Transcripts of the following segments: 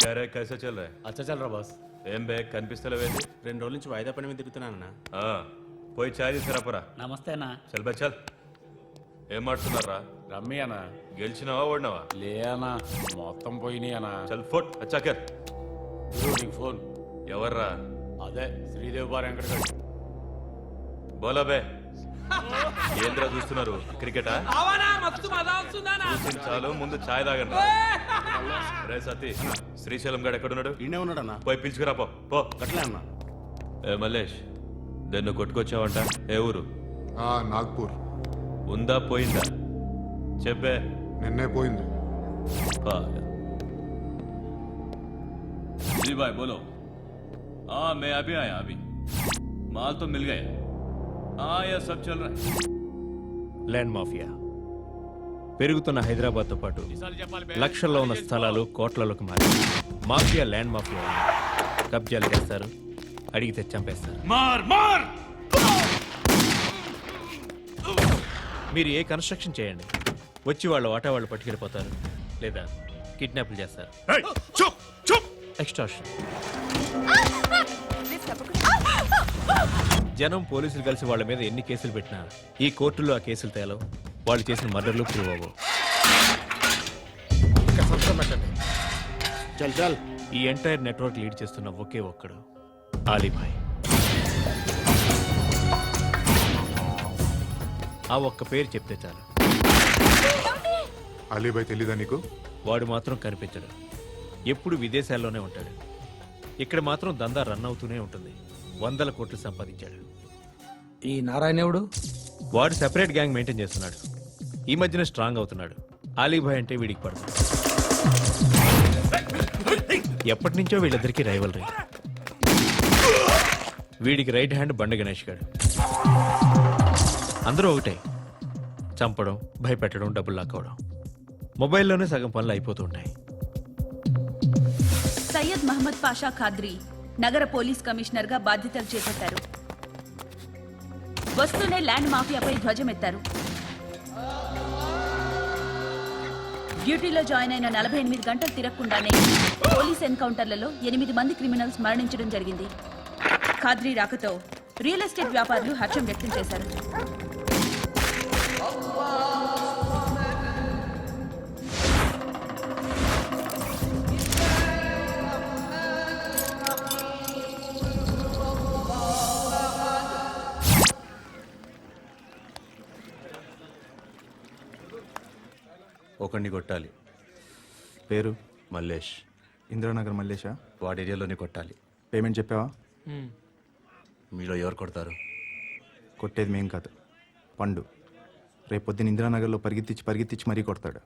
क्या रे कैसे चल रहा है? అచ్చా చల్ రా బాస్. ఏం బే కనిపిస్తలేవేంది? 2 రోజుల నుంచి వాయిదా పని మీద తిరుగుతున్నానన్నా. పోయి చాయ్ తీసుకురాపరా. నమస్తే అన్న. చల్ బే చల్. ఏం మాడుతున్నారా? రమ్మి అన్న. గెలిచినావా ఓడినావా? లే అన్న, మొత్తం పోయినాయి అన్న. చల్ ఫోట్ అచ్చాకర్. నీకు ఫోన్ ఎవర్రా? అదే శ్రీదేవ్ బార్ వెంకటగడ్. బోలా బే. ఏంద్రా చూస్తున్నారు? క్రికెటా? చాలు ముందు ఛాయ్ తాగండి. రే సతీ, శ్రీశైలం గడు ఎక్కడున్నాడు? ఈయనే ఉన్నాడన్నా. పోయి పిలుచుకురా పో. పో అట్లే అన్న. ఏ మల్లేష్, దన్ను కొట్టుకొచ్చావంట? ఏ ఊరు? నాగ్పూర్. ఉందా పోయిందా చెప్పే. నిన్నే పోయింది. जी भाई बोलो. हाँ मैं अभी आया अभी. माल तो मिल गया. हाँ यह सब चल रहा है. ల్యాండ్ మాఫియా పెరుగుతున్న హైదరాబాద్తో పాటు లక్షల్లో ఉన్న స్థలాలు కోట్లలోకి మారి మాఫియా ల్యాండ్ మాఫియా కబ్జాలు చేస్తారు, అడిగితే చంపేస్తారు. మీరు ఏ కన్స్ట్రక్షన్ చేయండి, వచ్చి వాళ్ళు వాటా వాళ్ళు పట్టుకెళ్ళిపోతారు, లేదా కిడ్నాప్లు చేస్తారు. ఎక్స్టార్షన్. జనం పోలీసులు కలిసి వాళ్ళ మీద ఎన్ని కేసులు పెట్టినా ఈ కోర్టుల్లో ఆ కేసులు తేలవు. వాళ్ళు చేసిన మర్డర్లు ప్రూవ్ అవ్వవు. చల్ చల్. ఈ ఎంటైర్ నెట్వర్క్ లీడ్ చేస్తున్న ఒకే ఒక్కడు ఆలీభాయ్. ఆ ఒక్క పేరు చెప్తే చాలు. అలీబాయ్ తెలీదా నీకు? వాడు మాత్రం కనిపించడు, ఎప్పుడు విదేశాల్లోనే ఉంటాడు. ఇక్కడ మాత్రం దందా రన్ అవుతూనే ఉంటుంది. 100 కోట్లు సంపాదించాడు. ఈ నారాయణవుడు వాడు సెపరేట్ గ్యాంగ్ మెయింటైన్ చేస్తున్నాడు. ఈ మధ్యన స్ట్రాంగ్ అవుతున్నాడు. ఆలీభాయ్ అంటే వీడికి పడుతుంది. ఎప్పటి నుంచో వీళ్ళిద్దరికీ రైవల్రీ. వీడికి రైట్ హ్యాండ్ బండ గణేష్ గాడు. అందరూ ఒకటే, చంపడం, భయపెట్టడం, డబ్బులు లాక్కోవడం. మొబైల్లోనే సగం పనులు అయిపోతూ ఉంటాయి. సయ్యద్ మహమ్మద్ పాషా ఖాద్రీ నగర పోలీస్ కమిషనర్ గా బాధ్యతలు చేపట్టారు. వస్తూనే ల్యాండ్ మాఫియాపై ధ్వజమెత్తారు. డ్యూటీలో జాయిన్ అయిన 48 గంటలు తిరగకుండానే పోలీస్ ఎన్కౌంటర్లలో 8 మంది క్రిమినల్స్ మరణించడం జరిగింది. ఖాద్రీ రాకతో రియల్ ఎస్టేట్ వ్యాపారులు హర్షం వ్యక్తం చేశారు. ఒకడిని కొట్టాలి. పేరు? మల్లేష్. ఇందిరానగర్ మల్లేషా? వాడి ఏరియాలోనే కొట్టాలి. పేమెంట్ చెప్పావా? మీలో ఎవరు కొడతారు? కొట్టేది మేం కాదు, పండు. రేపు పొద్దున ఇందిరానగర్లో పరిగెత్తించి మరీ కొడతాడు.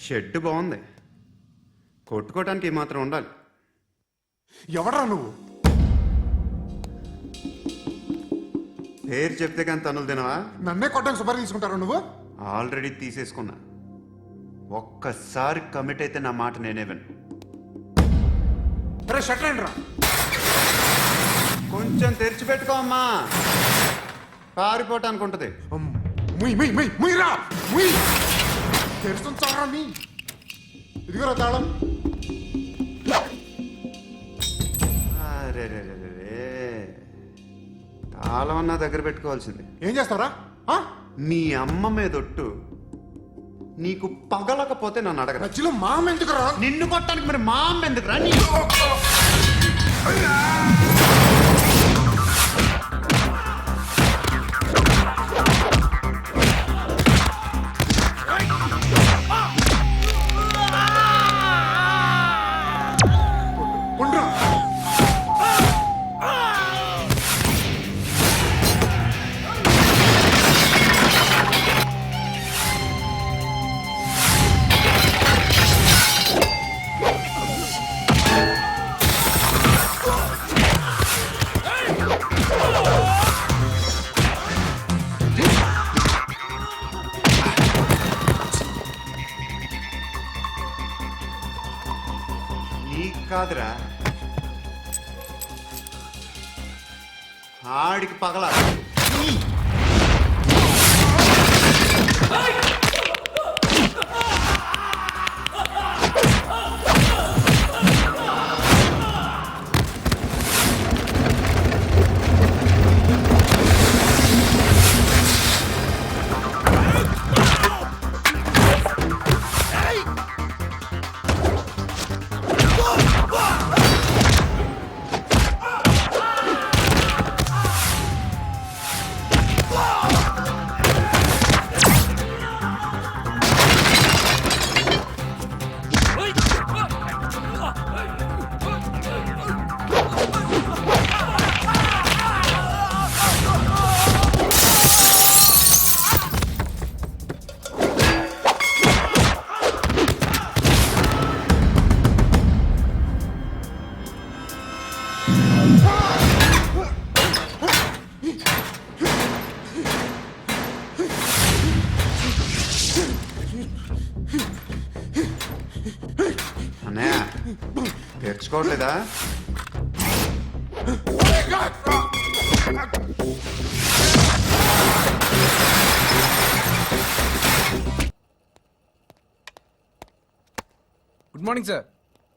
షెడ్ బాగుంది, కొట్టుకోవటానికి ఏమాత్రం ఉండాలి. ఎవడ్రా నువ్వు? పేరు చెప్తే కానీ తనులు తినవా? నన్నే కొట్టడానికి సుపారీ తీసుకుంటారా నువ్వు? ఆల్రెడీ తీసేసుకున్నా. ఒక్కసారి కమిట్ అయితే నా మాట నేనే విను. అరే షట్ రా. కొంచెం తెరిచిపెట్టుకో అమ్మా, పారిపోవటానికి ఉంటుంది. ముయ్యరా ముయ్. తెరుస్తుంచారా మీ? ఇదిగోరా తాళం. అరే తాళం అన్నా దగ్గర పెట్టుకోవాల్సింది. ఏం చేస్తారా? నీ అమ్మ మీదొట్టు, నీకు పగలకపోతే నన్ను అడగరా. మధ్యలో మామ ఎందుకురా? నిన్ను కొట్టడానికి మరి మా అమ్మ ఎందుకురా? కాదురా, ఆడికి పగల. అన్నయ్య తెరుచుకోవట్లేదా? గుడ్ మార్నింగ్ సార్,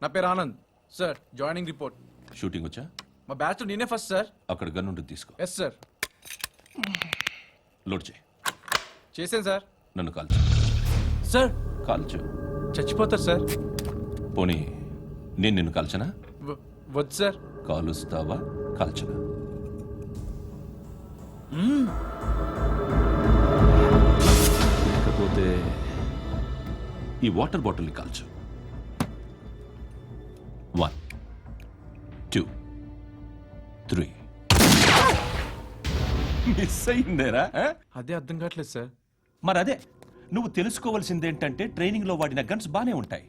నా పేరు Anand sir. Joining report. Shooting వచ్చా? మా బ్యాచ్ నేనే ఫస్ట్ సార్. అక్కడ గన్ ఉంటుంది, తీసుకో. Yes sir. లోడ్ చేయి. చేశాను సార్. నన్ను కాల్చు. సార్ కాల్చు. చచ్చిపోతారు సార్. పోనీ నేను నిన్ను కాల్చనా? వద్దు సార్. కాలుస్తావా కాల్చనా? లేకపోతే ఈ వాటర్ బాటిల్ని కాల్చు. 1 2 3. మిస్ అయిందేరా? అదే అర్థం కావట్లేదు సార్. మరి అదే నువ్వు తెలుసుకోవాల్సిందేంటంటే ట్రైనింగ్లో వాడిన గన్స్ బానే ఉంటాయి,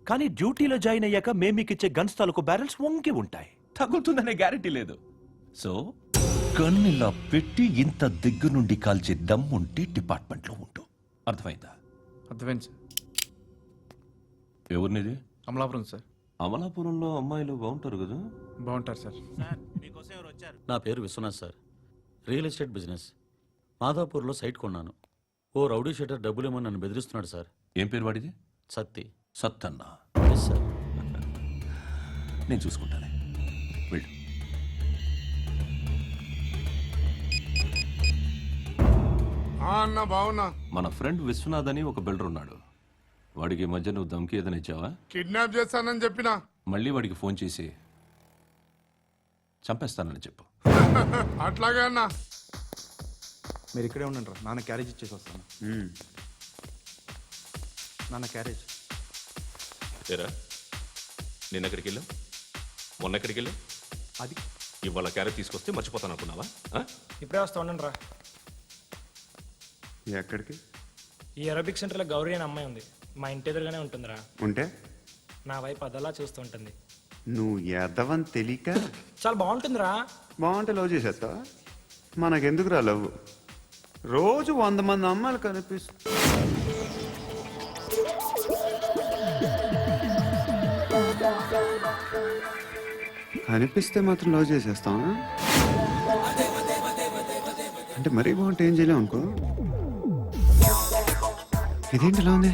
కానీ డ్యూటీలో జాయిన్ అయ్యాక మేము మీకు ఇచ్చే గన్స్ తాలూకు బ్యారెల్స్ వంగి ఉంటాయి. తగులుతుందనే గ్యారెంటీ లేదు. సో గన్ ఇలా పెట్టి ఇంత దగ్గర నుండి కాల్చే దమ్ముంటే డిపార్ట్మెంట్లో ఉంటూ. అర్థమైందా? అర్థమైంది సార్. ఎవరినిది? అమలాపురం సార్. అమలాపురంలో అమ్మాయిలు బాగుంటారు కదా? బాగుంటారు సార్. నా పేరు Vishwanath sir. Real estate business. మాధాపూర్లో సైట్ కొన్నాను. ఓ రౌడీ షీటర్ డబ్బులేమో నన్ను బెదిరిస్తున్నాడు సార్. ఏం పేరు వాడిది? సత్తి. సత్తన్న. Yes sir. నేను చూసుకుంటానే, వెళ్ళు. అన్న బావున్నా. మన ఫ్రెండ్ విశ్వనాథ్ అని ఒక బిల్డర్ ఉన్నాడు. వాడికి ఈ మధ్య నువ్వు దమ్కి ఏదైనా ఇచ్చావా? కిడ్నాప్ చేస్తానని చెప్పినా. మళ్ళీ వాడికి ఫోన్ చేసి చంపేస్తానని చెప్పు. అట్లాగే అన్నా. మీరు ఇక్కడే ఉండండి రా, నాన్న క్యారేజ్ ఇచ్చేసి వస్తాను. నాన్న క్యారేజ్. ఏరా నిన్న ఎక్కడికి వెళ్ళావు? మొన్న ఎక్కడికి వెళ్ళావు? అది ఇవాళ క్యారెట్ తీసుకొస్తే మర్చిపోతాను అనుకున్నావా? ఇప్పుడే వస్తా ఉండండి రా. ఎక్కడికి? ఈ అరబిక్ సెంటర్లో గౌరీ అనే అమ్మాయి ఉంది. మా ఇంటి ఎదురుగానే ఉంటుందిరా. ఉంటే నా వైపు అదలా చూస్తూ ఉంటుంది. నువ్వు ఎదవని తెలియక చాలా బాగుంటుందిరా. బాగుంటే లవ్ చేసేస్తావా? మనకెందుకురా లవ్? రోజు 100 మంది అమ్మాయిలు కనిపిస్తే మాత్రం లవ్ చేసేస్తావా? అంటే మరీ బాగుంటే ఏం చేయలేవు అనుకో. ఇదేంటి ఇలా ఉంది?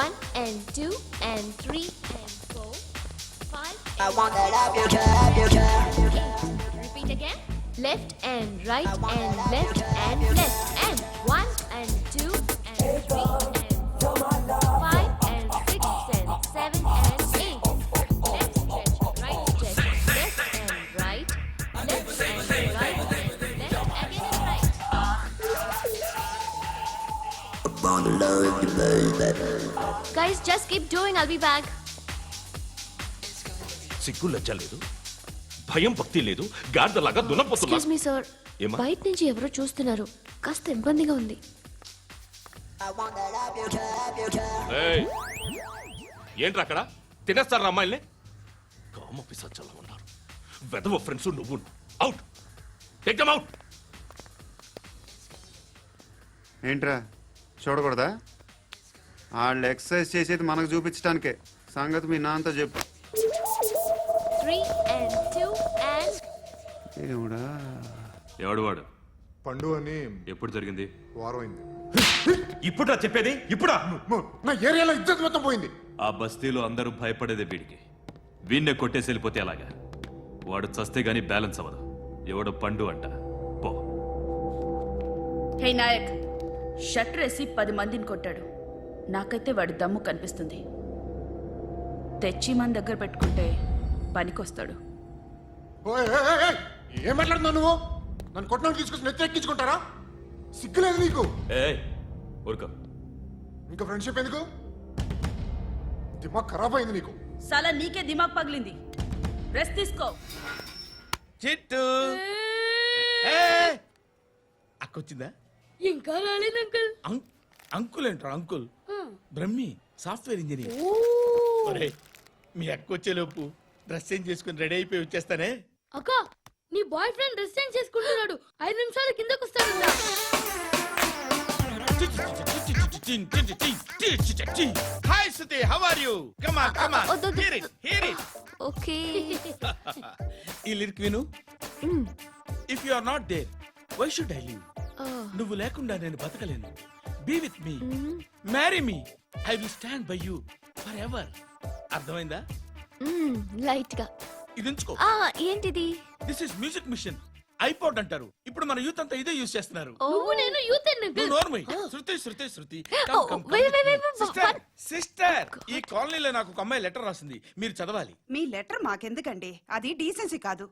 One and two and three and four, 5. I want that up. Repeat again. Left and right and left and left and 1 and 2 and 3 and 4, 5 and 6 and 7 and 8. Left stretch, right stretch, left and right, left and right and left again and right. Guys, just keep doing. I'll be back. సిగ్గు లజ్జ లేదు, భయం భక్తి లేదు, గాడిదలాగా దున్నపోతున్నా. Excuse me, sir. ఏమా? బయట నుంచి ఎవరో చూస్తున్నారు. కాస్త ఇబ్బందిగా ఉంది. ఏయ్, ఏంట్రా అక్కడ తినేస్తారా అమ్మాయిల్ని? కామ పిశాచాలా ఉన్నారు. వెదవ ఫ్రెండ్స్ నువ్వు. Out, take them out. ఏంట్రా చూడకూడదా? వాళ్ళు ఎక్సర్సైజ్ చేసేది మనకు చూపించడానికే. సంగతి మీ నాన్నతో చెప్పు. 3 and 2 and ఏమిడా ఎవడు వాడు? పండు అని ఎప్పుడు జరిగింది? వారం అయింది. ఇప్పుడా చెప్పేది? ఇప్పుడా? నా ఏరియాలో ఇద్దరు మొత్తం పోయింది. ఆ బస్తీలో అందరూ భయపడేదే వీడికి. వీణ్ణే కొట్టేసి వెళ్ళిపోతే అలాగా? వాడు చస్తే గానీ బ్యాలెన్స్ అవ్వదు. ఎవడో పండు అంట. పో. హే నాయక్, షట్టర్ వేసి 10 మందిని కొట్టాడు. నాకైతే వాడి దమ్ము కనిపిస్తుంది. తెచ్చి మన దగ్గర పెట్టుకుంటే పనికొస్తాడు. ఓయ్, ఏయ్, ఏయ్, ఏయ్, ఏం మాట్లాడుతున్నావు నువ్వు? నన్ను కొట్టడానికి తీసుకొచ్చి నెత్తి ఎక్కించుకుంటారా? సిగ్గులేదు నీకు? ఏ ఊరుకో. ఇంకా ఫ్రెండ్షిప్ ఎందుకు? దిమాగ్ ఖరాబ్ అయింది నీకు. సలా నీకే దిమాగ్ పగిలింది. రెస్ట్ తీసుకో. చిట్టు అక్కొచ్చిందా? ఇంకా రాలేదు అంకుల్. అంకుల్ ఏంట్రా అంకుల్? Brahmi software engineer. ఒరేయ్, మీ అక్క వచ్చేలోపు డ్రెస్ చేంజ్ చేసుకుని రెడీ అయిపోయి వచ్చేస్తానే. అక్క, నీ బాయ్ ఫ్రెండ్ డ్రెస్ చేంజ్ చేసుకుంటున్నాడు. 5 నిమిషాలు కిందకు వస్తాడు. Hi Suti, how are you? Come on come on, hear it hear it. Okay. ఈ లిరిక్ విను. If you are not there, why should I live? నువ్వు లేకుండా నేను బతకలేను. Be with me, marry me, I will stand by you for ever. అర్థమైందా? Light గా. ఇది ఉంచుకో. ఏంటిది? This is music machine. IPod అంటారు. ఇప్పుడు మన యూత్ అంతా ఇదే యూజ్ చేస్తున్నారు. నువ్వు నేను యూత్ నువ్వు నోర్మై. శృతి శృతి శృతి. సిస్టర్, సిస్టర్, ఈ కాలనీలో నాకు ఒక అమ్మాయి లెటర్ రాసింది. మీరు చదవాలి. మీ లెటర్ మాకెందుకండి? అది డీసెన్సీ కాదు.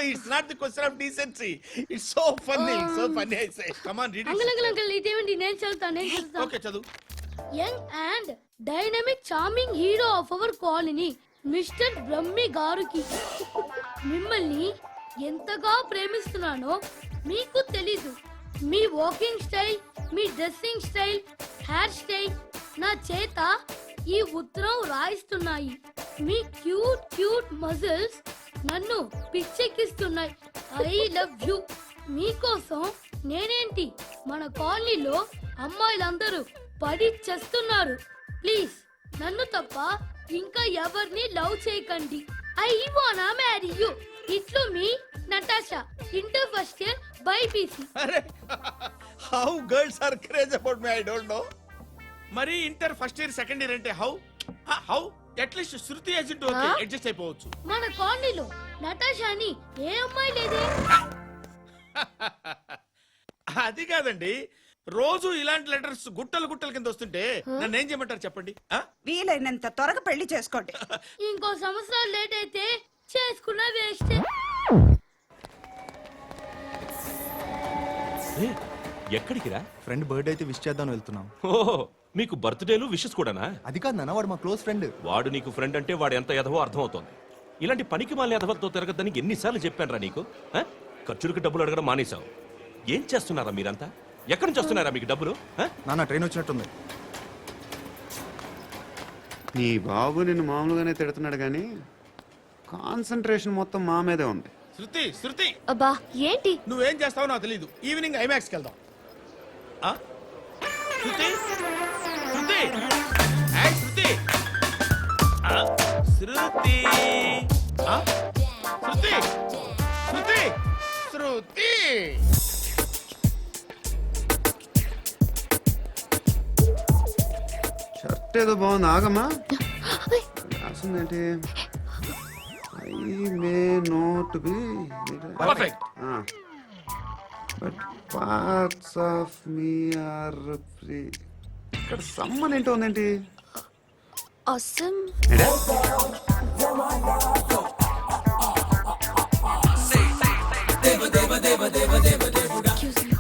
It's not the question of decency. It's so funny, so funny. I say come on read it. Uncle ఇదేంటి? నేను చదువుతాను. ఓకే చదువు. Young and dynamic charming hero of our colony mister Brahmi గారికి మిమ్మల్ని ఎంతగా ప్రేమిస్తున్నానో మీకు తెలీదు. మీ వాకింగ్ స్టైల్, మీ డ్రెస్సింగ్ స్టైల్, హెయిర్ స్టైల్ నా చేత ఈ ఉత్తరం రాయిస్తున్నాయి. మీ క్యూట్ క్యూట్ మజిల్స్ నన్ను పిచ్చెక్కిస్తున్నాయి. I love you. మీకోసం నేనేంటి, మన కాలనీలో అమ్మాయిలందరూ పడి చేస్తున్నారు. ప్లీజ్ నన్ను తప్ప ఇంకా ఎవరిని లవ్ చేయకండి. ఐ వానా మ్యారీ యు. ఇట్లు మీ Natasha, inter first year BiPC. అరే, how girls are craze about me, I don't know. మరి inter first year second year అంటే how how at least Shruti agent okay, adjust అయిపోవచ్చు. మన కాలనీలో నటాషాని ఏ అమ్మాయి లేదే. అది కాదండి, రోజు ఇలాంటి లెటర్స్ గుట్టలు గుట్టల కింద వస్తుంటే నన్ను ఏం చేయమంటారు చెప్పండి? వీలైనంత త్వరగా పెళ్లి చేసుకోండి. ఇంకో సంవత్సరాలు లేట్ అయితే చేసుకున్న వేస్ట్. ఎక్కడికి రా? ఫ్రెండ్ బర్త్డే అయితే విష్ చేద్దాం వెళ్తున్నాం. ఓహో, మీకు బర్త్డేలు విషెస్ కూడానా? అది కాదు నాన్న, వాడు మా క్లోజ్ ఫ్రెండ్. వాడు నీకు ఫ్రెండ్ అంటే వాడు ఎంత ఎదవో అర్థమవుతోంది. ఇలాంటి పనికి మాలిన ఎదవలతో తిరగద్దని ఎన్నిసార్లు చెప్పానురా నీకు? ఆ? ఖర్చులకు డబ్బులు అడగడం మానేశావు. ఏం చేస్తున్నారా మీరంతా? ఎక్కడి నుంచి వస్తున్నారా మీకు డబ్బులు? నాన్న ట్రైన్ వచ్చినట్టుంది. నీ బాబు నిన్ను మామూలుగానే తిడుతున్నాడు కానీ కాన్సన్ట్రేషన్ మొత్తం మా మీదే ఉంది. శృతి శృతి, అబ్బా ఏంటి? నువ్వేం చేస్తావో నాకు తెలీదు. ఈవినింగ్ ఐమాక్స్కి వెళ్దాం. శృతి శృతి, ఏయ్ శృతి, శృతి, శృతి, శృతి, శృతి. షర్ట్ ఏదో బాగుంది, ఆగమ్మా. రాసిందేంటి? I may not be perfect. But parts of me are free. ఇక్కడ సమ్మన్ ఏంటో ఉందేంటి? Awesome. ఏడా? Excuse me.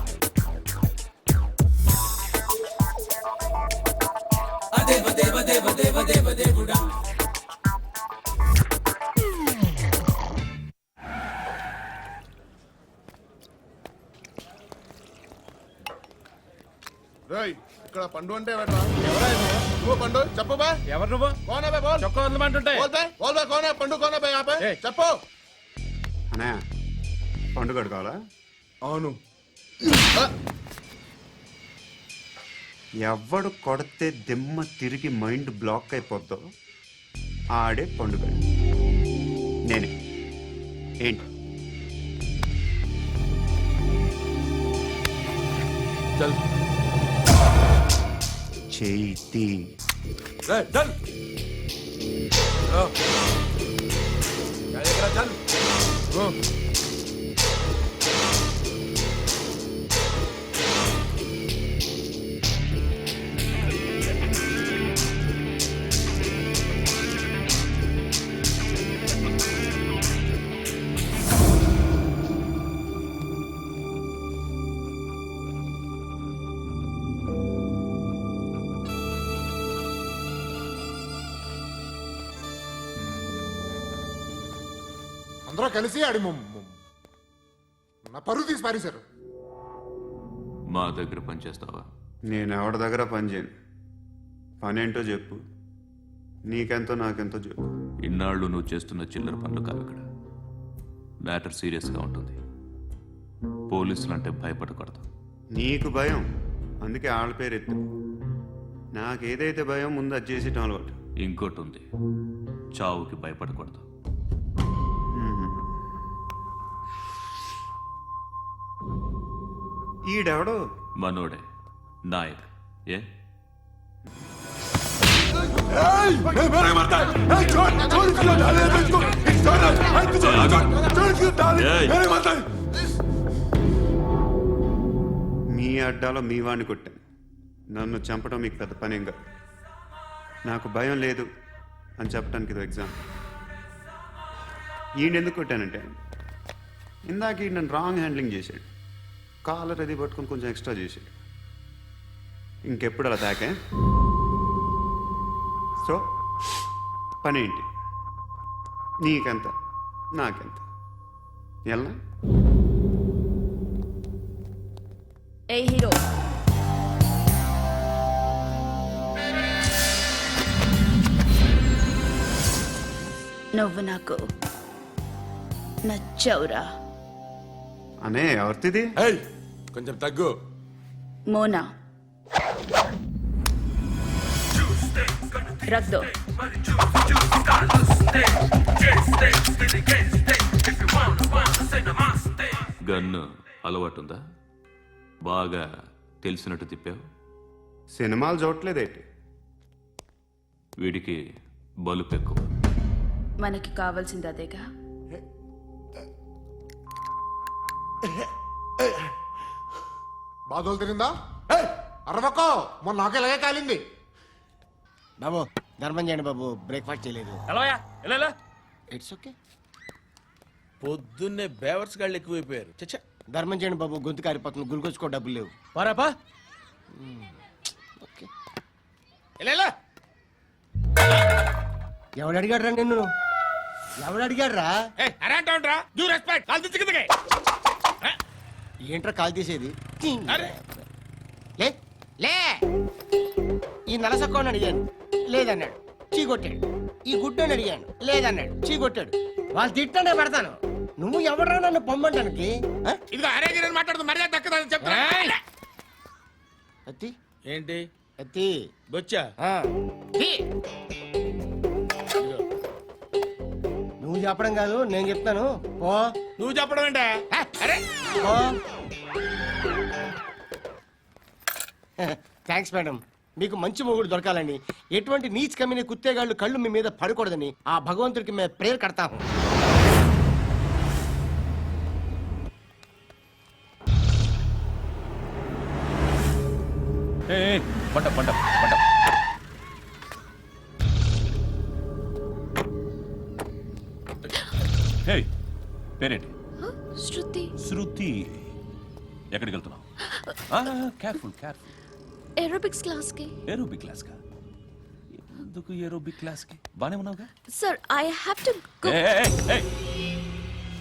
రేయ్, ఇక్కడ పండు అంటే ఎవరా? నువ్వు పండు చెప్పు బా. ఎవరు నువ్వు? కోనా బే బోల్. చొక్కా వదలమంటుంటే బోల్ బే, బోల్ బే, కోనా పండు కోనా బే ఆపే. ఏయ్. చెప్పు. అనే పండుగ కావాలా? అవును. ఎవడు కొడితే దిమ్మ తిరిగి మైండ్ బ్లాక్ అయిపోద్దో ఆడే పండుగ నేనే. ఏంటి చేతి అందరూ కలిసి ఆడి నా పరువు తీసి పారేశారు. మా దగ్గర పనిచేస్తావా? నేను ఎవరి దగ్గర పని చేయను. పనేంటో చెప్పు, నీకెంతో నాకెంతో చెప్పు. ఇన్నాళ్ళు నువ్వు చేస్తున్న చిల్లర పనులు కావు ఇక్కడ. మ్యాటర్ సీరియస్గా ఉంటుంది. పోలీసులు అంటే భయపడకూడదు. నీకు భయం, అందుకే ఆళ్ళ పేరు ఎత్తు. నాకేదైతే భయం ముందు అది చేసేటం అలవాటు. ఇంకోటి ఉంది, చావుకి భయపడకూడదు. ఈడెవడో మనోడే నాయక్. ఏ మీ అడ్డాలో మీ వాడిని కొట్టాను. నన్ను చంపడం మీకు పెద్ద పనేం కాదు. నాకు భయం లేదు అని చెప్పడానికి ఇది ఎగ్జాంపుల్. ఈయన ఎందుకు కొట్టానంటే, ఇందాక ఈయన నన్ను రాంగ్ హ్యాండ్లింగ్ చేశాడు. కాలర్ అది పట్టుకొని కొంచెం ఎక్స్ట్రా చేశాడు. ఇంకెప్పుడు అలా తాకే. సో పనేంటి, నీకెంత నాకెంత ఎలా? ఏ హీరో, నువ్వు నాకు నచ్చవురా. అనే ఎవరిది? కొంచెం తగ్గు. మోనా రక్ దో. గన్ను అలవాటుందా? బాగా తెలిసినట్టు తిప్పావు. సినిమాలు చూడట్లేదేంటి? వీడికి బలుపు ఎక్కువ. మనకి కావాల్సింది అదేగా. బాధలు తిరిందా? అరవకో, మొన్న నాకు ఇలాగే కాలింది. బాబు ధర్మం చేయండి బాబు, బ్రేక్ఫాస్ట్ చేయలేదు. It's okay. పొద్దున్నే బేవర్స్ గాళ్ళు ఎక్కువైపోయారు. చచ్చా, ధర్మం చేయండి బాబు, గొంతు కారిపోతుంది, గురికొచ్చుకో డబ్బులు లేవు. పారాపా. ఓకే. ఎవడు అడిగాడు రా నిన్ను? ఎవడు అడిగాడు రా? ఏంట్రా కాల్ తీసేది? లే లే. ఈ నలసక్కని అడిగాను, లేదన్నాడు, చీ కొట్టాడు. ఈ గుడ్డని అడిగాను, లేదన్నాడు, చీ కొట్టాడు. వాళ్ళు తిట్టానే పెడతాను. నువ్వు ఎవడరా నన్ను పొమ్మంటానికి? ఇదిగో అరే గిరని మాట్లాడుతూ మర్యాద దక్కదని చెప్తా. అత్తి ఏంటి అత్తి బొచ్చా? నువ్వు చెప్పడం కాదు, నేను చెప్తాను. ఓ నువ్వు చెప్పడం ఏంటా? అరే ఓ థ్యాంక్స్ మేడం. మీకు మంచి మొగుడు దొరకాలని, ఎటువంటి నీచ్ కమ్మిన కుత్తేగాళ్ళు కళ్ళు మీ మీద పడకూడదని ఆ భగవంతుడికి మేము ప్రేయర్ కడతాము. పంట పంట పంట. హే, పేరేంటి? శృతి. శృతి. ఎక్కడికి వెళ్తున్నావు? Careful careful. ఏరోబిక్స్ క్లాస్ కి. ఏరోబిక్ క్లాస్ కా? ఎందుకు ఏరోబిక్ క్లాస్ కి? బానే ఉన్నావుగా? Sir I have to go.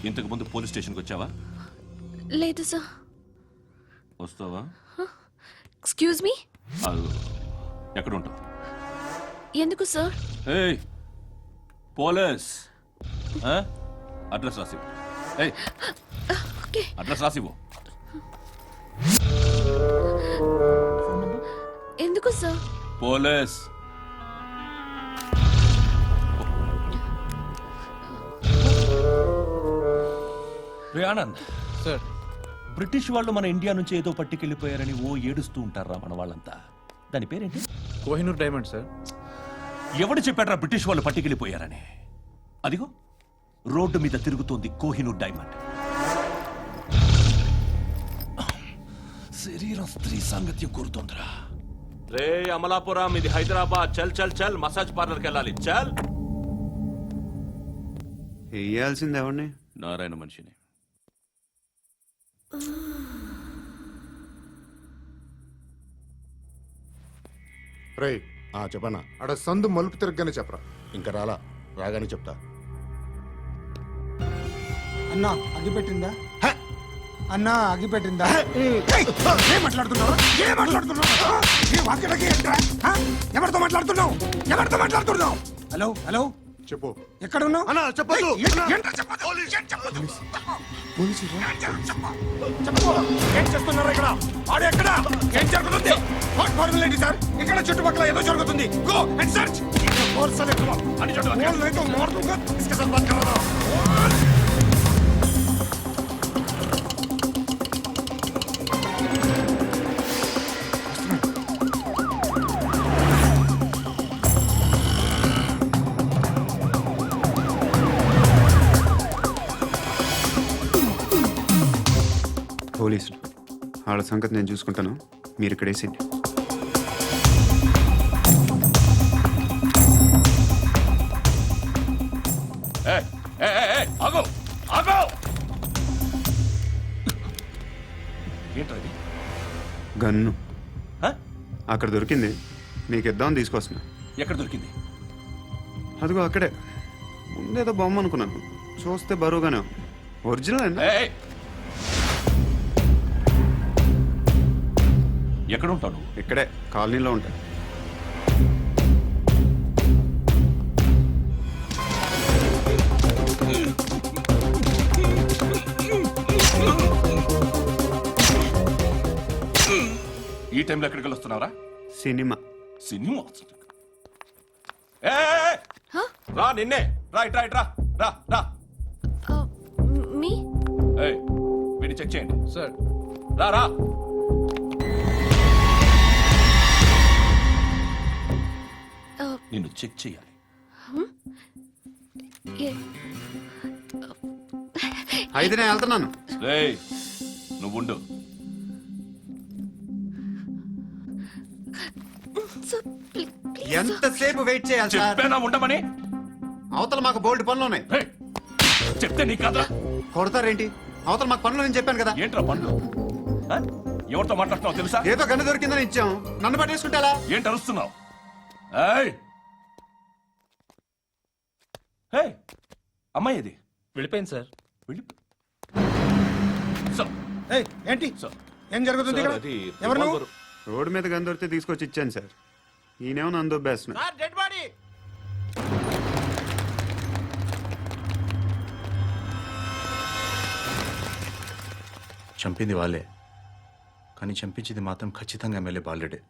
ఇంతకు ముందు పోలీస్ స్టేషన్కి వచ్చావా? లేదు సార్. వస్తావా? Excuse me. ఎక్కడ ఉంటావు? ఎందుకు సార్? ఏయ్ పోలీస్, అడ్రస్ రాసివ్వు. ఏయ్ అడ్రస్ రాసివ్వు. Sir police. రే ఆనంద్, సార్ బ్రిటిష్ వాళ్ళు మన ఇండియా నుంచి ఏదో పట్టుకెళ్ళిపోయారని ఓ ఏడుస్తూ ఉంటారా మన వాళ్ళంతా. దాని పేరేంటి? Kohinoor diamond sir. ఎవడు చెప్పాడ్రా బ్రిటిష్ వాళ్ళు పట్టుకెళ్ళిపోయారని? అదిగో రోడ్డు మీద తిరుగుతోంది కోహినూర్ డైమండ్. శరీరం స్త్రీ సాంగత్యం కోరుతోందిరా. రే అమలాపురం, ఇది హైదరాబాద్. చల్ చల్ చల్, మసాజ్ పార్లర్కి వెళ్ళాలి. చల్. వేయాల్సింది ఎవరిని? నారాయణ మనిషిని. రే చెప్పనా అడ సందు మలుపు తిరగగానే చెప్పరా. ఇంకా రాగానే చెప్తా. అన్నా అగ్గిపెట్టిందా? అన్నా అగ్గిపెట్టిందా? ఏం మాట్లాడుతున్నావు? ఎవరితో మాట్లాడుతున్నావు? ఎవరితో మాట్లాడుతున్నావు? హలో హలో, చెప్పు. ఎక్కడ ఉన్నావు? అన్నా చెప్పదు. ఏం చేస్తున్నారు ఇక్కడ? ఆడు ఎక్కడ? ఏం జరుగుతుంది? What formality sir? ఇక్కడ చుట్టుపక్కల ఏదో జరుగుతుంది. Go and search. పోలీసులు వాళ్ళ సంగతి నేను చూసుకుంటాను, మీరు ఇక్కడ వేసేయండి. ఆగో ఆగో. ఏంటది? గన్ను హ? అక్కడ దొరికింది, మీకు ఇద్దామని తీసుకొస్తున్నా. ఎక్కడ దొరికింది? అదిగో అక్కడే. ముందేదో బొమ్మ అనుకున్నాను, చూస్తే బరువుగానే ఉంది. ఒరిజినల్ అండి. ఎక్కడ ఉంటావు? ఇక్కడే కాలనీలో ఉంటాయి. ఈ టైంలో ఎక్కడికి వస్తున్నావురా? సినిమా. సినిమా రా, నిన్నే. రైట్ రైట్ రా రా రా. మీ వీడిని చెక్ చేయండి సార్. రా రా. నిన్ను చెక్ చేయాలి. అయితే నేను వెళ్తున్నాను. రేయ్ నువ్వుండు. ఎంతసేపు వెయిట్ చేయాలి సార్? చెప్పేనా ఉండమని? అవతల మాకు బోల్డ్ పనులు ఉన్నాయి. చెప్తే నీ కదా కొడతారేంటి? అవతల మాకు పనులు నేను చెప్పాను కదా. ఏంట్రా పనులు? ఎవరితో మాట్లాడుతున్నావు తెలుసా? ఏదో గన్ను దొరికిందని ఇచ్చాం, నన్ను పట్టేసుకుంటా. ఏంటి అరుస్తున్నావు? అమ్మాయి ఇది వెళ్ళిపోయింది సార్. ఏంటి ఏం జరుగుతుంది ఇక్కడ? ఎవరు నువ్వు? రోడ్డు మీద గన్ను దొరికితే తీసుకొచ్చి ఇచ్చాను సార్. ఈయనేమో నన్ను దొబ్బేస్తున్నా. Dead body. చంపింది వాళ్ళే, కానీ చంపించింది మాత్రం ఖచ్చితంగా ఎమ్మెల్యే బాలుడే.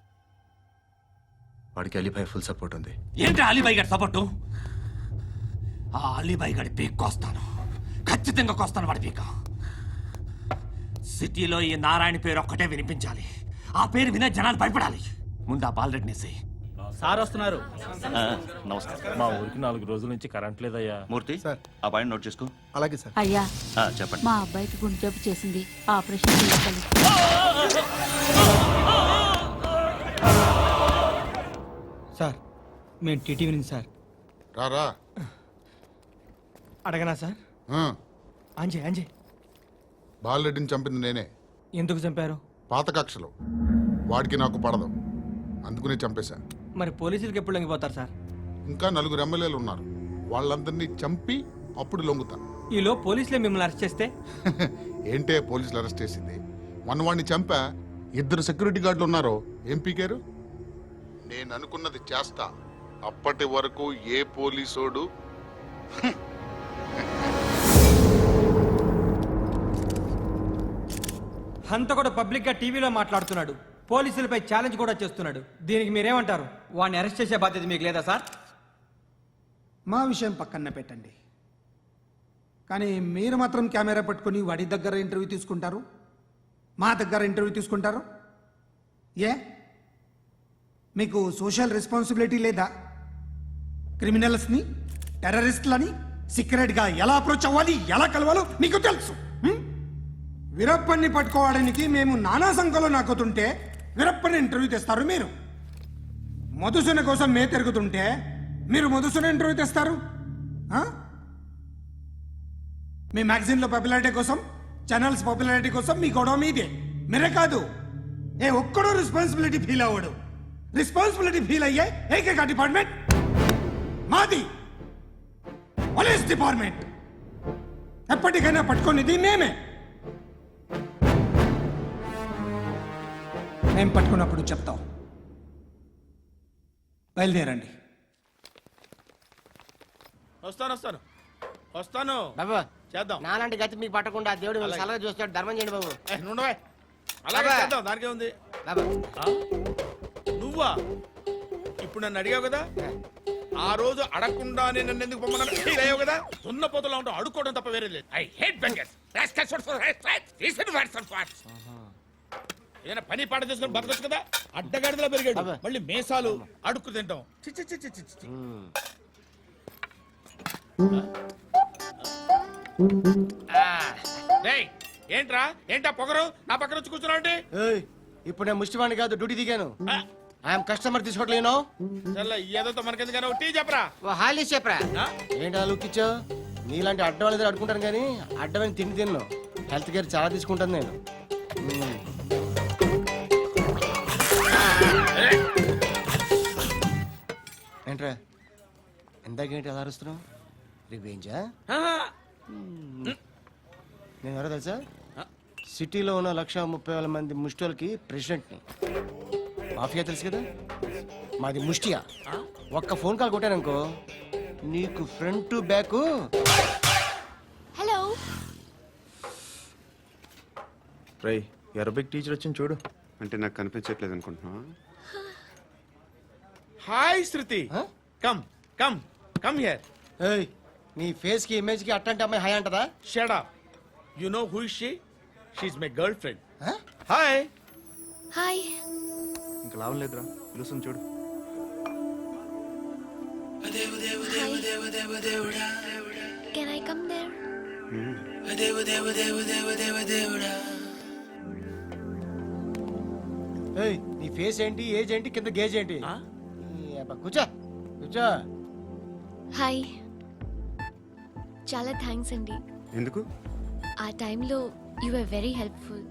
వాడికి అలీభాయ్ ఫుల్ సపోర్ట్ ఉంది. ఏంటి అలీబాయి గారి సపోర్టు? ఆ అలీబాయి గారి పీక్ కోస్తాను, ఖచ్చితంగా కోస్తాను వాడి పీక. సిటీలో ఈ నారాయణ పేరు ఒక్కటే వినిపించాలి. ఆ పేరు వినే జనాలు భయపడాలి. ముందు ఆ బాలరెడ్డినేసి. సార్ వస్తున్నారు. నమస్కారం. మా ఊరికి 4 రోజుల నుంచి కరెంట్ లేదయ్యా. మూర్తి సార్, ఆ పాయింట్ నోట్ చేసుకో. అలాగే సార్. అయ్యా చెప్పండి. మా అబ్బాయికి గుండె జబ్బు చేసింది, ఆపరేషన్ చేయాలి. సార్ మేము టీటీవీ నుంచి సార్. రా. అడగనా సార్? అంజే బాలరెడ్డిని చంపింది నేనే. ఎందుకు చంపారు? పాత కక్షలు. వాడికి నాకు పడదు, అందుకునే చంపేశా. మరి పోలీసులకి ఎప్పుడు లొంగిపోతారు సార్? ఇంకా 4 ఎమ్మెల్యేలు ఉన్నారు, వాళ్ళందరినీ చంపి అప్పుడు లొంగుతా. ఈలో పోలీసులే మిమ్మల్ని అరెస్ట్ చేస్తే? ఏంటే పోలీసులు అరెస్ట్ చేసింది? వాడిని చంపా. 2 సెక్యూరిటీ గార్డులు ఉన్నారు, ఏం పీకారు? నేను అనుకున్నది చేస్తా. అప్పటి వరకు ఏ పోలీసోడు హంత కూడా పబ్లిక్ గా టీవీలో మాట్లాడుతున్నాడు. పోలీసులపై ఛాలెంజ్ కూడా చేస్తున్నాడు. దీనికి మీరేమంటారు? వాడిని అరెస్ట్ చేసే బాధ్యత మీకు లేదా సార్? మా విషయం పక్కన పెట్టండి, కానీ మీరు మాత్రం కెమెరా పట్టుకొని వాడి దగ్గర ఇంటర్వ్యూ తీసుకుంటారు, మా దగ్గర ఇంటర్వ్యూ తీసుకుంటారు. ఏ మీకు సోషల్ రెస్పాన్సిబిలిటీ లేదా? క్రిమినల్స్ని, టెర్రరిస్టులని సీక్రెట్గా ఎలా అప్రోచ్ అవ్వాలి, ఎలా కలవాలో మీకు తెలుసు. వీరప్పన్ని పట్టుకోవడానికి మేము నానా సంఖ్యలో నాకుతుంటే వీరప్పని ఇంటర్వ్యూ తెస్తారు మీరు. మధుసూన కోసం మే తిరుగుతుంటే మీరు మధుసూన ఇంటర్వ్యూ తెస్తారు. మీ మ్యాగజైన్లో పాపులారిటీ కోసం, ఛానల్స్ పాపులారిటీ కోసం మీ గొడవ మీదే. మీరే కాదు, ఏ ఒక్కడో రెస్పాన్సిబిలిటీ ఫీల్ అవ్వడు. రెస్పాన్సిబిలిటీ ఫీల్ అయ్యే ఏకైక డిపార్ట్మెంట్ మాది, పోలీస్ డిపార్ట్మెంట్. ఎప్పటికైనా పట్టుకునేది మేమే. మేము పట్టుకున్నప్పుడు చెప్తాం. బయలుదేరండి. వస్తాను బాబు చేద్దాం. నాలాంటి గతి మీకు పట్టకుండా దేవుడు మిమ్మల్ని సలహా చూస్తాడు. ధర్మం చేయండి బాబు. నుండవే అలాగే బాబా. చేద్దాం, దానికే ఉంది. బాబు నువ్వా ఇప్పుడు నన్ను అడిగావు కదా, ఆ రోజు అడగకుండా నేను నన్ను ఎందుకు పొమ్మన్నా ఫీల్ అయ్యావు కదా. సున్న పోతలో ఉంటావు, అడుక్కోవడం తప్ప వేరే లేదు. I hate bangers. ఏదైనా పని పాట చేసుకుని బతకొచ్చు కదా. అడ్డగాడిదలా పెరిగాడు, మళ్ళీ మేసాలు అడుక్కు తింటాం. చి చి చి చి చి చి. డేయ్, ఏంటా పొగరు నా పక్కన వచ్చి కూర్చున్నావు అంటే? ఏయ్, ఇప్పుడు నేను ముష్టివాణి కాదు, డ్యూటీ దిగాను. ఐఎమ్ కస్టమర్ తీసుకోవట్లేను. ఏదో మనకెందుకైనా టీ చెప్పరా. హాలీస్ చెప్పరా. ఏంటి లుక్ ఇచ్చావు? నీలాంటి అడ్డం వాళ్ళ దగ్గర అడుకుంటాను కానీ అడ్డమైన తిండి తిన్ను. హెల్త్ కేర్ చాలా తీసుకుంటాను నేను. ఏంట్రా ఎందాకేంటి అలా అరుస్తున్నావు? రివేంజా? నేను ఎవరో తెలుసా? సిటీలో ఉన్న 130,000 మంది ముష్టిలకి ప్రెసిడెంట్ని. మాఫియా తెలుసు కదా, మాది ముష్టియా. ఒక్క ఫోన్ కాల్ కొట్టాననుకో నీకు ఫ్రంట్ టు బ్యాక్. హలో రై అరబిక్ టీచర్ వచ్చింది చూడు. అంటే నాకు కనిపించట్లేదు అనుకుంటున్నా. Hi Shruti, come come come here. ఏయ్, నీ ఫేస్ కి ఇమేజ్ కి అట్టంటే అమ్మాయి హాయ్ అంటదా? Shut up. You know who is she? She is my girlfriend. Hi. Hi. ఇంకా లాభం లేదురా, పిలుస్తుంది చూడు. Can I come there? ఏయ్, నీ ఫేస్ ఏంటి, ఏజ్ ఏంటి, కింద గేజ్ ఏంటి? కూర్చో కూర్చో. హాయ్. చాలా థ్యాంక్స్ అండి. ఎందుకు? ఆ టైంలో you are very helpful.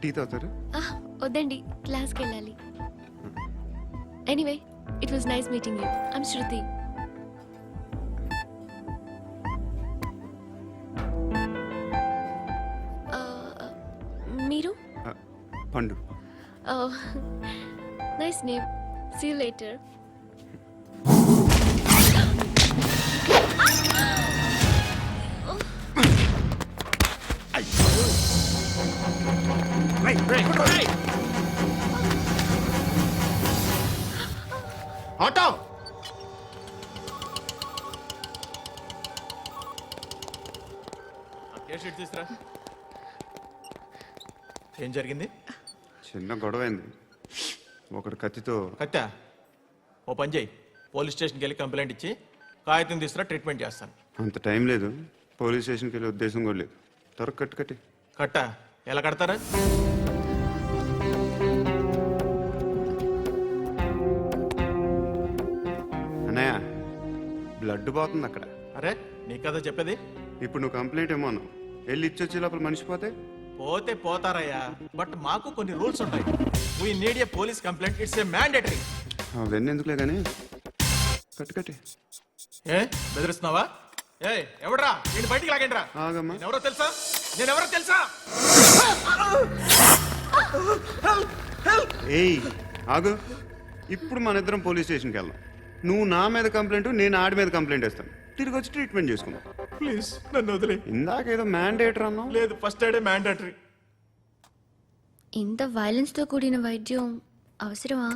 Tea తాగుతారు? వద్దండి, క్లాస్కి వెళ్ళాలి. Anyway, it was nice meeting you. I'm Shruti. మీరు? Pandu. Nice name. See you later. Auto. తీసురా. ఏం జరిగింది? చిన్న గొడవ అయింది. ఒకడు కత్తితో. కట్టా? ఓ పని చేయి, పోలీస్ స్టేషన్కి వెళ్ళి కంప్లైంట్ ఇచ్చి కాగితం తీసుకురా, ట్రీట్మెంట్ చేస్తాను. అంత టైం లేదు, పోలీస్ స్టేషన్కి వెళ్ళే ఉద్దేశం కూడా లేదు. త్వర కట్టి. కట్టా? ఎలా కడతారా? అన్నయ్య, బ్లడ్ పోతుంది అక్కడ. అరే, నీ కదా చెప్పేది. ఇప్పుడు నువ్వు కంప్లైంట్ ఏమో అన్నావు. వెళ్ళి ఇచ్చొచ్చే లోపల మనిషి పోతే పోతే పోతారయ్యా, బట్ మాకు కొన్ని రూల్స్ ఉంటాయి. We need a police complaint, it's a mandatory. అవన్నీ ఎందుకులే కానీ కట్టి. ఏ బెదిరిస్తున్నావా? ఏ ఎవడ్రా నేను బయటికి లాగండి రా. ఆగమ్మా. ఎవరో తెలుసా? నేనెవరో తెలుసా? ఏయ్ ఆగు. ఇప్పుడు మన ఇద్దరం పోలీస్ స్టేషన్కి వెళ్దాం. నువ్వు నా మీద కంప్లైంట్, నేను ఆడి మీద కంప్లైంట్ వేస్తాను. తిరిగి వచ్చి ట్రీట్మెంట్ చేసుకుందాం. ప్లీజ్ నన్ను వదిలే. ఇందాక ఏదో మ్యాండేటర్ అన్నావు. లేదు, ఫస్ట్ ఎయిడే మ్యాండేటరీ. ఇంత వైలెన్స్తో కూడిన వైద్యం అవసరమా?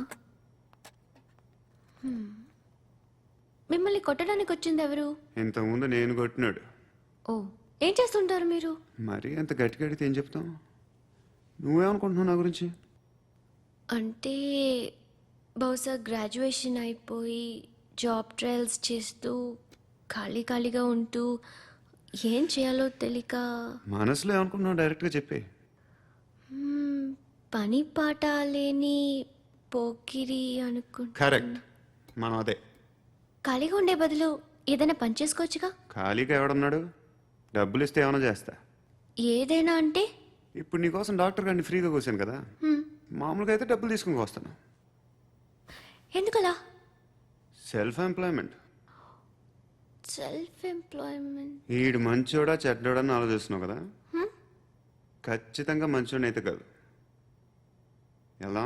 మిమ్మల్ని కొట్టడానికి వచ్చింది ఎవరు? ఇంతకుముందు నేను కొట్టినాడు. ఓ, ఏం చేస్తుంటారు మీరు? మరి అంత గట్టిగా అడిగితే ఏం చెప్తాం? నువ్వేమనుకుంటున్నావు నా గురించి? అంటే బహుశా గ్రాడ్యుయేషన్ అయిపోయి జాబ్ ట్రయల్స్ చేస్తూ ఖాళీగా ఉంటూ ఏం చేయాలో తెలియక మనసులో ఏమనుకుంటున్నావు డైరెక్ట్గా చెప్పే. పని పాట లేని పోకిరి అనుకుంటా. కరెక్ట్, మనం అదే. ఖాళీగా ఉండే బదులు ఏదైనా పని చేసుకోవచ్చుగా. ఖాళీగా ఎవడన్నాడు? డబ్బులు ఇస్తే ఏమైనా చేస్తా. ఏదైనా అంటే? ఇప్పుడు నీకోసం డాక్టర్ గారిని ఫ్రీగా కూర్చాను కదా, హ్మ్, మామూలుగా అయితే డబ్బులు తీసుకుని వస్తాను. ఎందుకలా? Self employment. Self employment. ఈడు మంచోడా చెడ్డోడా అని ఆలోచిస్తున్నావు కదా, ఖచ్చితంగా మంచోడని అయితే కాదు. ఎలా?